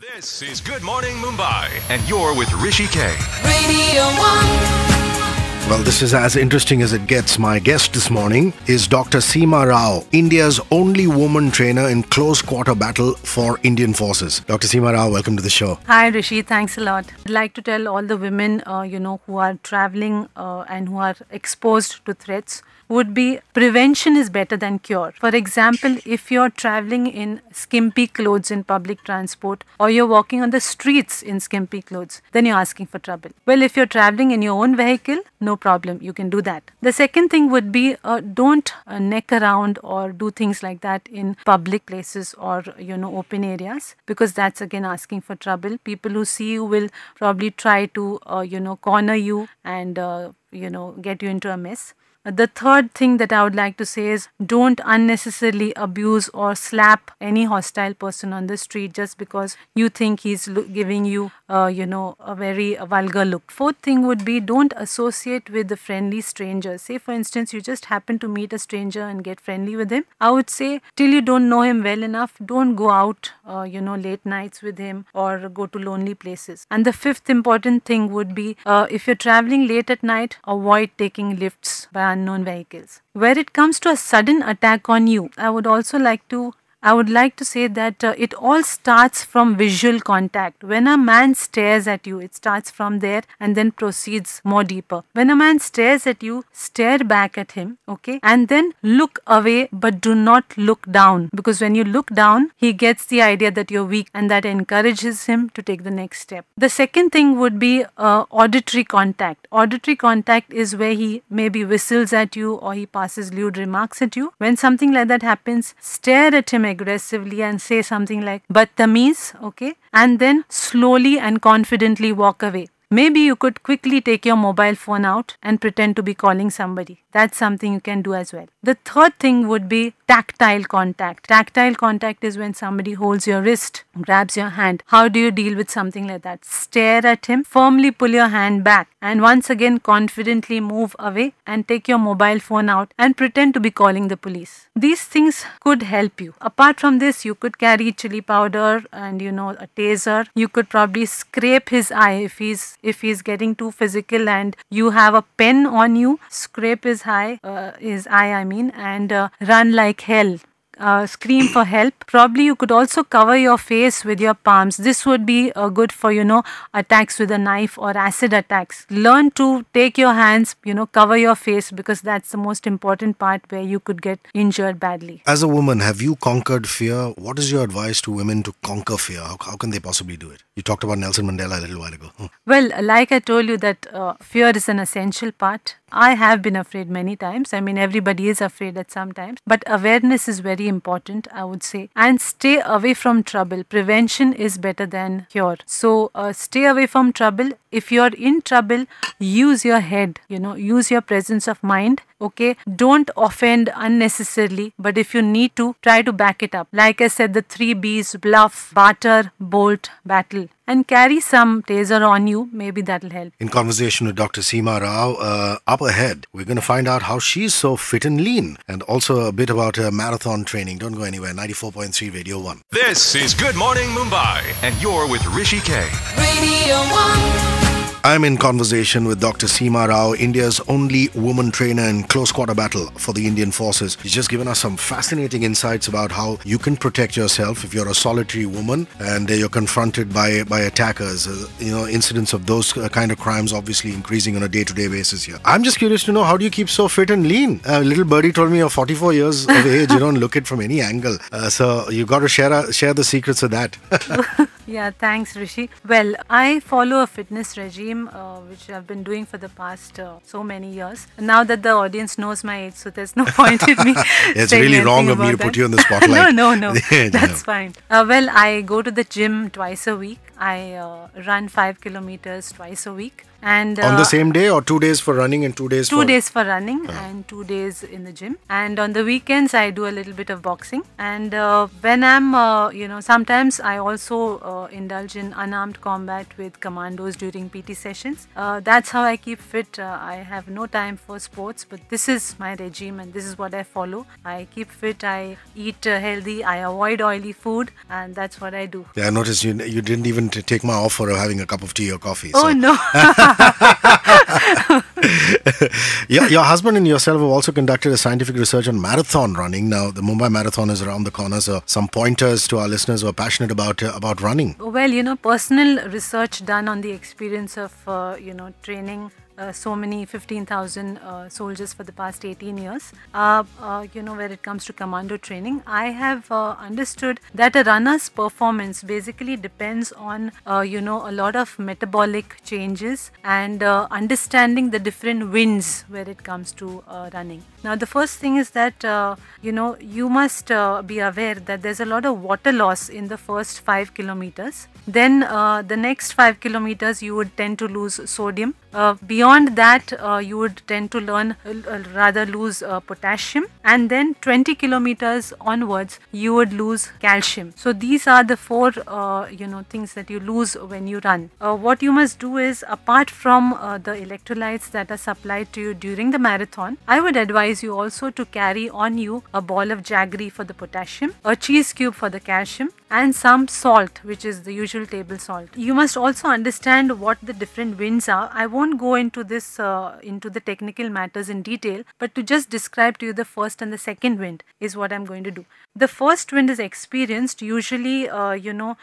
This is Good Morning Mumbai, and you're with Rishi K. Radio 1. Well, this is as interesting as it gets. My guest this morning is Dr. Seema Rao, India's only woman trainer in close quarter battle for Indian forces. Dr. Seema Rao, welcome to the show. Hi Rishi, thanks a lot. I'd like to tell all the women, who are traveling and who are exposed to threats would be prevention is better than cure. For example, if you're traveling in skimpy clothes in public transport or you're walking on the streets in skimpy clothes, then you're asking for trouble. Well, if you're traveling in your own vehicle, no problem, you can do that. The second thing would be don't neck around or do things like that in public places or open areas, because that's again asking for trouble. People who see you will probably try to corner you and get you into a mess. The third thing that I would like to say is don't unnecessarily abuse or slap any hostile person on the street just because you think he's giving you, a very vulgar look. Fourth thing would be don't associate with the friendly strangers. Say, for instance, you just happen to meet a stranger and get friendly with him. I would say till you don't know him well enough, don't go out, late nights with him or go to lonely places. And the fifth important thing would be if you're traveling late at night, avoid taking lifts by unknown vehicles. Where it comes to a sudden attack on you, I would like to say that it all starts from visual contact. When a man stares at you, it starts from there and then proceeds more deeper. When a man stares at you, stare back at him, okay? And then look away, but do not look down. Because when you look down, he gets the idea that you're weak and that encourages him to take the next step. The second thing would be auditory contact. Auditory contact is where he maybe whistles at you or he passes lewd remarks at you. When something like that happens, stare at him aggressively and say something like "Badtameez," okay, and then slowly and confidently walk away. Maybe you could quickly take your mobile phone out and pretend to be calling somebody. That's something you can do as well. The third thing would be tactile contact. Tactile contact is when somebody holds your wrist, grabs your hand. How do you deal with something like that? Stare at him, firmly pull your hand back, and once again confidently move away and take your mobile phone out and pretend to be calling the police. These things could help you. Apart from this, you could carry chili powder and a taser. You could probably scrape his eye if he's getting too physical and you have a pen on you. Scrape his eye, and run like hell. Scream for help. Probably you could also cover your face with your palms. This would be good for attacks with a knife or acid attacks. Learn to take your hands, cover your face, because that's the most important part where you could get injured badly. As a woman, have you conquered fear? What is your advice to women to conquer fear? How can they possibly do it? You talked about Nelson Mandela a little while ago. Well, like I told you that fear is an essential part. I have been afraid many times. I mean, everybody is afraid at some times. But awareness is very important, I would say. And stay away from trouble. Prevention is better than cure. So stay away from trouble. If you're in trouble, use your head, use your presence of mind. Okay, don't offend unnecessarily, but if you need to, try to back it up. Like I said, the 3 B's: bluff, barter, bolt, battle. And carry some taser on you. Maybe that'll help. In conversation with Dr. Seema Rao, up ahead, we're going to find out how she's so fit and lean, and also a bit about her marathon training. Don't go anywhere. 94.3 Radio 1. This is Good Morning Mumbai, and you're with Rishi K. Radio 1. I'm in conversation with Dr. Seema Rao, India's only woman trainer in close quarter battle for the Indian forces. She's just given us some fascinating insights about how you can protect yourself if you're a solitary woman and you're confronted by attackers. Incidents of those kind of crimes obviously increasing on a day-to-day basis here. I'm just curious to know, how do you keep so fit and lean? Little birdie told me you're 44 years of age. You don't look it from any angle. So you got to share the secrets of that. Yeah, thanks, Rishi. Well, I follow a fitness regime which I've been doing for the past so many years. Now that the audience knows my age, so there's no point in me. It's really wrong of me to put you on the spotlight. No. That's fine. Well, I go to the gym twice a week. I run 5 kilometers twice a week. And On the same day, or 2 days for running and 2 days 2 for... days for running and 2 days in the gym. And on the weekends, I do a little bit of boxing. And when I'm, sometimes I also indulge in unarmed combat with commandos during PT sessions. That's how I keep fit. I have no time for sports, but this is my regime and this is what I follow. I keep fit, I eat healthy, I avoid oily food, and that's what I do. Yeah, I noticed you didn't even take my offer of having a cup of tea or coffee. Oh, no. Your husband and yourself have also conducted a scientific research on marathon running. Now, the Mumbai Marathon is around the corner, so some pointers to our listeners who are passionate about running. Well, personal research done on the experience of, training so many 15,000 soldiers for the past 18 years. Where it comes to commando training, I have understood that a runner's performance basically depends on, a lot of metabolic changes and understanding the different winds where it comes to running. Now, the first thing is that, you must be aware that there's a lot of water loss in the first 5 kilometers. Then the next 5 kilometers, you would tend to lose sodium. Beyond that, you would tend to lose potassium, and then 20 kilometers onwards, you would lose calcium. So these are the 4, things that you lose when you run. What you must do is, apart from the electrolytes that are supplied to you during the marathon, I would advise you also to carry on you a ball of jaggery for the potassium, a cheese cube for the calcium, and some salt, which is the usual table salt. You must also understand what the different winds are. I won't go into this into the technical matters in detail, but to just describe to you the first and the second wind is what I'm going to do. The first wind is experienced usually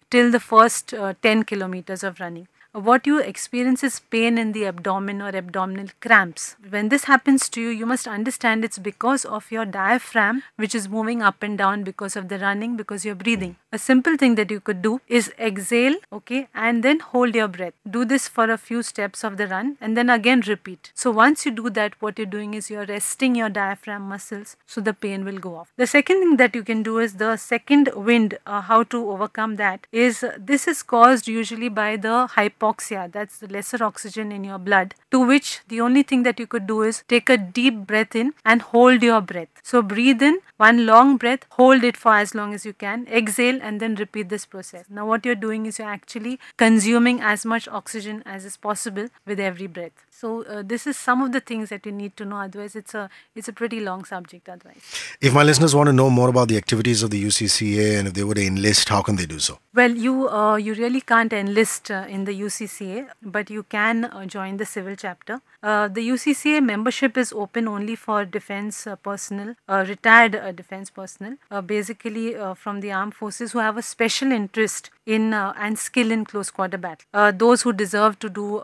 till the first 10 kilometers of running. What you experience is pain in the abdomen or abdominal cramps. When this happens to you, you must understand it's because of your diaphragm, which is moving up and down because of the running, because you're breathing. A simple thing that you could do is exhale, okay, and then hold your breath. Do this for a few steps of the run and then again repeat. So once you do that, what you're doing is you're resting your diaphragm muscles, so the pain will go off. The second thing that you can do is the second wind, how to overcome that is, this is caused usually by the hypoxia, that's the lesser oxygen in your blood, to which the only thing that you could do is take a deep breath in and hold your breath. So breathe in, one long breath, hold it for as long as you can, exhale, and then repeat this process. Now what you're doing is you're actually consuming as much oxygen as is possible with every breath. So this is some of the things that you need to know. Otherwise, it's a pretty long subject. Otherwise, if my listeners want to know more about the activities of the UCCA and if they were to enlist, how can they do so? Well, you really can't enlist in the UCCA, but you can join the civil chapter. The UCCA membership is open only for defense personnel, retired defense personnel, basically from the armed forces who have a special interest in and skill in close quarter battle. Those who deserve to do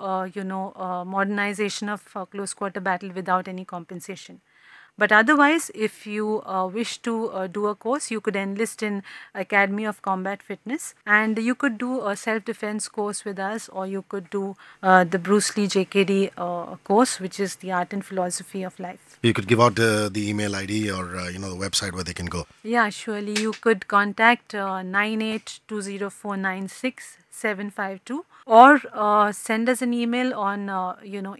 modernization of close quarter battle without any compensation. But otherwise, if you wish to do a course, you could enlist in Academy of Combat Fitness, and you could do a self-defense course with us, or you could do the Bruce Lee JKD course, which is the Art and Philosophy of Life. You could give out the email ID or the website where they can go. Yeah, surely. You could contact 9820496752 or send us an email on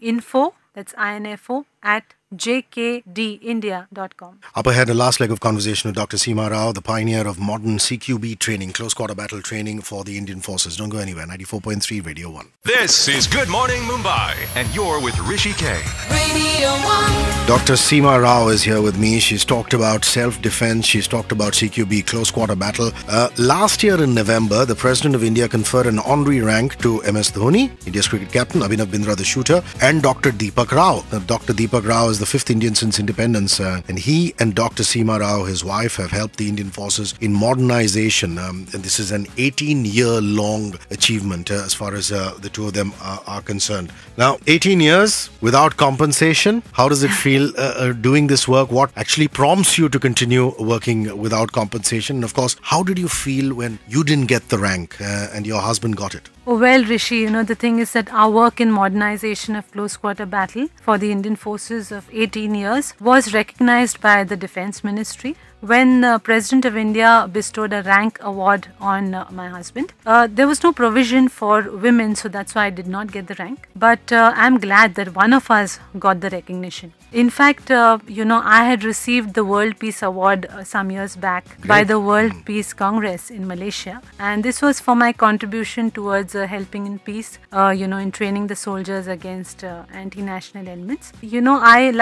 info, that's info at jkdindia.com. Up ahead, the last leg of conversation with Dr. Seema Rao, the pioneer of modern CQB training, close quarter battle training for the Indian forces. Don't go anywhere. 94.3 Radio 1. This is Good Morning Mumbai, and you're with Rishi K. Radio 1. Dr. Seema Rao is here with me. She's talked about self-defense. She's talked about CQB, close quarter battle. Last year in November, the President of India conferred an honorary rank to MS Dhoni, India's cricket captain, Abhinav Bindra, the shooter, and Dr. Deepak Rao. Now, Dr. Deepak Rao is the 5th Indian since independence, and he and Dr. Seema Rao, his wife, have helped the Indian forces in modernization, and this is an 18-year-long achievement as far as the two of them are concerned. Now, 18 years without compensation, how does it feel doing this work? What actually prompts you to continue working without compensation? And of course, how did you feel when you didn't get the rank and your husband got it? Well, Rishi, the thing is that our work in modernization of close quarter battle for the Indian forces of 18 years was recognized by the Defense Ministry. when President of India bestowed a rank award on my husband, there was no provision for women, so that's why I did not get the rank. But I'm glad that one of us got the recognition. In fact, I had received the World Peace Award some years back by the World Peace Congress in Malaysia, and this was for my contribution towards helping in peace, in training the soldiers against anti-national elements.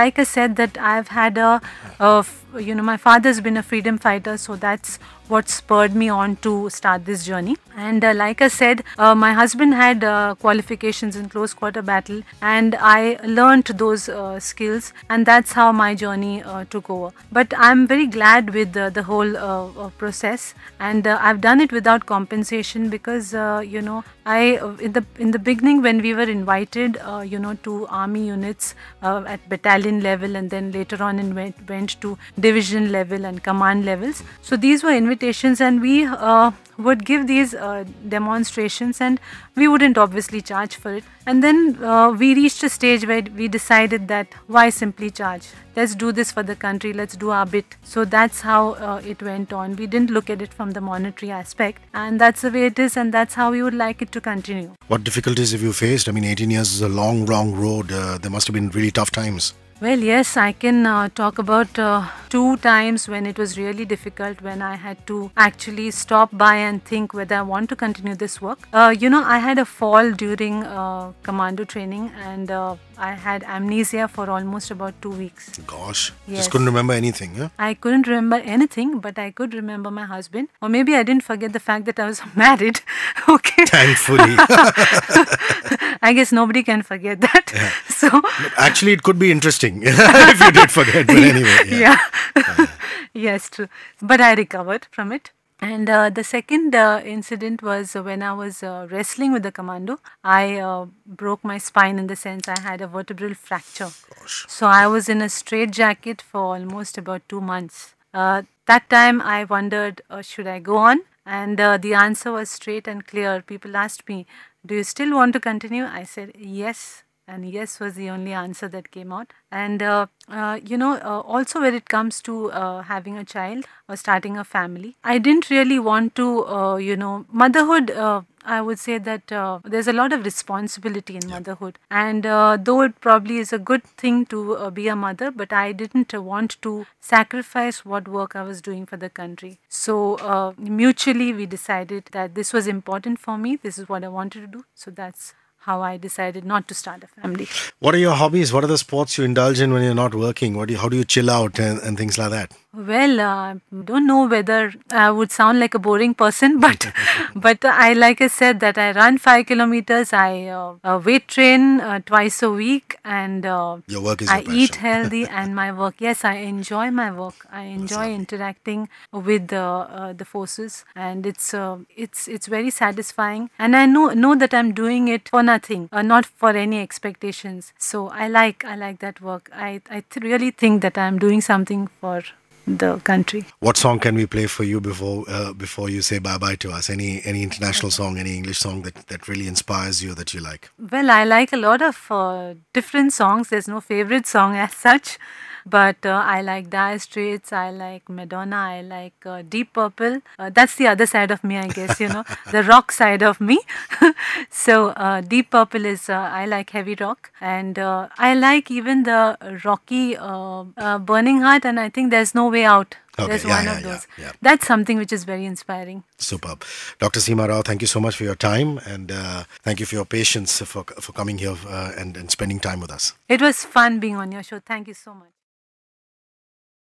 Like I said, that I've had my father's been a freedom fighter, so that's what spurred me on to start this journey. And like I said, my husband had qualifications in close quarter battle, and I learned those skills, and that's how my journey took over. But I'm very glad with the whole process, and I've done it without compensation because in the beginning, when we were invited to army units at battalion level, and then later on went to division level and command levels. So these were invitations, and we would give these demonstrations, and we wouldn't obviously charge for it. And then we reached a stage where we decided that why simply charge? Let's do this for the country, let's do our bit. So that's how it went on. We didn't look at it from the monetary aspect, and that's the way it is, and that's how we would like it to continue. What difficulties have you faced? I mean, 18 years is a long road. There must have been really tough times. Well, yes, I can talk about 2 times when it was really difficult, when I had to actually stop by and think whether I want to continue this work. I had a fall during commando training, and I had amnesia for almost about 2 weeks. Gosh, Yes. just couldn't remember anything, huh? I couldn't remember anything, but I could remember my husband. Or maybe I didn't forget the fact that I was married. Okay. Thankfully. I guess nobody can forget that. Yeah. So Actually, it could be interesting if you did forget, but anyway. yeah. Yes, true. But I recovered from it. And the second incident was when I was wrestling with the commando. I broke my spine, in the sense I had a vertebral fracture. Gosh. So I was in a straitjacket for almost about 2 months. That time I wondered, should I go on? And the answer was straight and clear. People asked me, do you still want to continue? I said yes. And yes was the only answer that came out. And, also when it comes to having a child or starting a family, I didn't really want to, motherhood, I would say that there's a lot of responsibility in motherhood. And though it probably is a good thing to be a mother, but I didn't want to sacrifice what work I was doing for the country. So mutually we decided that this was important for me. This is what I wanted to do. So that's how I decided not to start a family. What are your hobbies? What are the sports you indulge in when you're not working? How do you chill out and things like that? Well, I don't know whether I would sound like a boring person, but like I said, that I run 5 kilometers, I weight train twice a week, and Your work is I your passion. eat healthy, and my work. Yes, I enjoy my work. I enjoy interacting with the forces, and it's very satisfying. And I know that I'm doing it for nothing, not for any expectations. So I like that work. I really think that I'm doing something for the country. What song can we play for you before you say bye-bye to us? Any international song, any English song that really inspires you, that you like? Well, I like a lot of different songs. There's no favorite song as such. But I like Dire Straits, I like Madonna, I like Deep Purple. That's the other side of me, I guess, the rock side of me. So Deep Purple is, I like heavy rock. And I like even the rocky Burning Heart, and I think There's No Way Out. Okay, There's yeah, one yeah, of those. yeah, yeah. That's something which is very inspiring. Superb. Dr. Seema Rao, thank you so much for your time, and thank you for your patience for coming here and spending time with us. It was fun being on your show. Thank you so much.